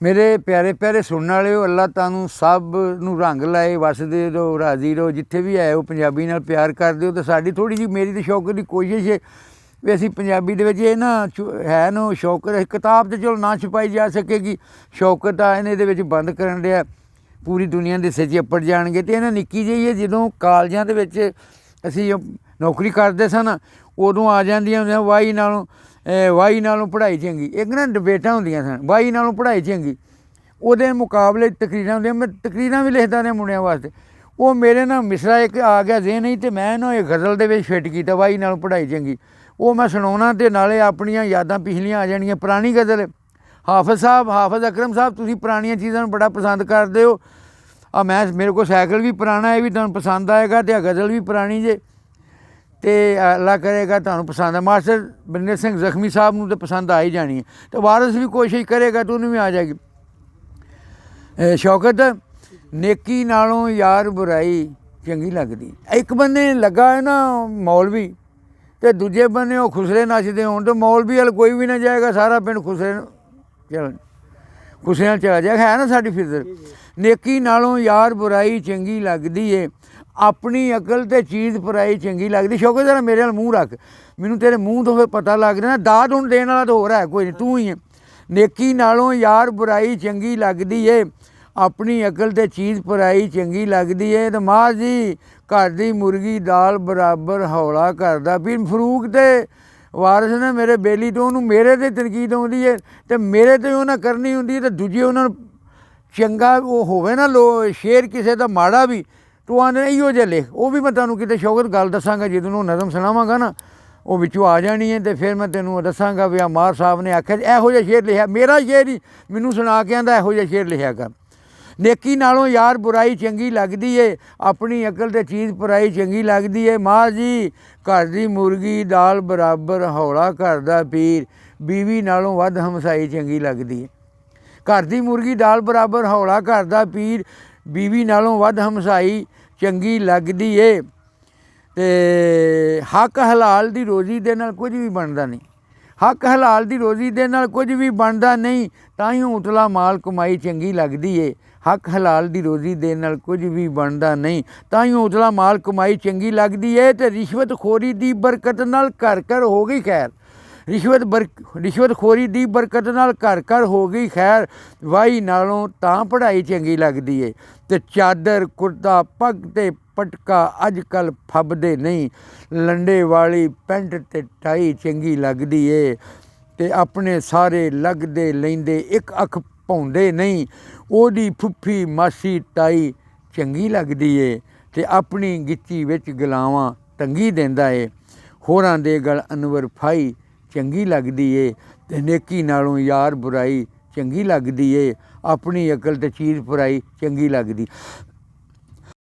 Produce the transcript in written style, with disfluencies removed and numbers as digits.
मेरे प्यारे प्यारे सुनने वाले हो, अल्लाह तुहानू सब नू रंग लाए, वसदे रहो, राजी रहो, जिथे भी है वो पंजाबी नाल प्यार करदे हो। तो साडी थोड़ी जी मेरी तो शौकत की कोशिश है भी असीं पंजाबी दे विच ये ना है ना शौकत किताब तो चलो ना छपाई जा सकेगी, शौकत आ इहने दे विच बंद करन दिया पूरी दुनिया दे हिस्से च अपड़ जाणगे। ते इहने निक्की ਜਿਹੀ ਜਦੋਂ ਕਾਲਜਾਂ ਦੇ ਵਿੱਚ ਅਸੀਂ नौकरी करते सन उदों आ जांदियां ਹੁੰਦੀਆਂ वाही नालों पढ़ाई चंगी। एक ना डिबेटां ਹੁੰਦੀਆਂ सन वाही नालों पढ़ाई चंगी, ਉਹਦੇ मुकाबले तकरीरां ਹੁੰਦੀਆਂ। मैं तकरीरां भी लिखदा ਰਿਹਾ मुंडियां वास्ते। ਉਹ ਮੇਰੇ ना मिसरा एक आ गया जेहन ही, तो मैं ना ਇਹ गज़ल ਦੇ ਵਿੱਚ ਫਿੱਟ ਕੀਤਾ वाही नालों पढ़ाई चंगी। ਉਹ मैं सुणाउणा ਤੇ ਨਾਲੇ ਆਪਣੀਆਂ यादां पिछलियां आ जाणियां। पुरानी गज़ल हाफिज़ अकरम साहब तुसीं पुरानियां चीज़ां नूं बड़ा पसंद करदे हो। मैं मेरे को साइकिल भी पुराना है, भी तुहानूं पसंद आएगा, तो गज़ल भी पुरानी जे तो अल्लाह करेगा तुहानूं पसंद है। मास्टर बंदे सिंह जख्मी साहब नूं तो पसंद आ ही जानी है, तो वारिस भी कोशिश करेगा तो उन्हें भी आ जाएगी। शौकत नेकी नालों यार बुराई चंगी लगदी। एक बंदे लगा है ना मौलवी, तो दूजे बंदे वो खुसरे नचदे होण, तो मौलवी वाल कोई भी ना जाएगा, सारा पिंड खुसरे नाल चला जाएगा। है ना साडी फितर। नेकी नालों यार बुराई चंगी लगदी है, अपनी अकल ते चीज़ पराई चंगी लगदी। शौकत जरा मेरे नाल मूँह रख, मैनूं तेरे मूँह तो फिर पता लग रहा ना, दाद हुण देण वाला तो हो रहा है कोई नहीं, तू ही है। नेकी नालों यार बुराई चंगी लगदी है, अपनी अकल ते चीज़ पराई चंगी लगदी है। तो मां जी घर दी मुर्गी दाल बराबर हौला करदा पीर। फरूक ते वारिस ने मेरे बेली तो उन्होंने मेरे ते तनकीद आउंदी है, तो मेरे ते उन्हें करनी हुंदी है, तो दूजे उन्होंने चंगा वो होवे ना लो शेर किसी का माड़ा भी तो आने इहो जिहा लिख। वो भी मैं तुहानूं किते शौकत गल दसांगा, जदों वो नज़म सुणावांगा ना वो विचों आ जानी है, तो फिर मैं तेनों दसांगा भी मार साहब ने आख्या इहो जिहा शेर लिखिया। मेरा शेर ही मैनूं सुणा के आंदा इहो जिहा शेर लिखिया कर। नेकी नालों यार बुराई चंगी लगदी है, अपनी अकल ते चीज़ पराई चंगी लगदी है। मां जी घर दी मुर्गी दाल बराबर हौला करदा पीर, बीवी नालों वध हमसाई चंगी लगदी है। घर दी मुर्गी दाल बराबर हौला करदा पीर, बीवी नालों वध हमसाई चंगी लगदी है। ते हक हलाल दी रोज़ी दे नाल कुछ भी बनदा नहीं, हक हलाल दी रोज़ी दे नाल कुछ भी बनदा नहीं, ताईयों उतला माल कमाई चंगी लगदी है। हक हलाल दी रोज़ी दे नाल कुछ भी बनदा नहीं, ताईयों उतला माल कमाई चंगी लगदी है। ते रिश्वत खोरी दी बरकत नाल घर घर हो गई खैर, रिश्वत खोरी दी बरकत नाल घर घर हो गई खैर, वाही नालों तां पढ़ाई चंगी लगदी है। ते चादर कुर्ता पग ते पटका अज कल फबदे नहीं, लंडे वाली पैंट ते टाई चंगी लगदी है। ते अपने सारे लगदे लैंदे एक अख पाउंदे नहीं, ओदी फुफ्फी मासी ताई चंगी लगदी है। ते अपनी गिच्ची विच गलावां टंगी देंदा है, होरां दे गल अनवर फाई चंगी लगदी है। ते नेकी नालों यार बुराई चंगी लगदी है, अपनी अकल ते चीज़ पराई चंगी लगदी।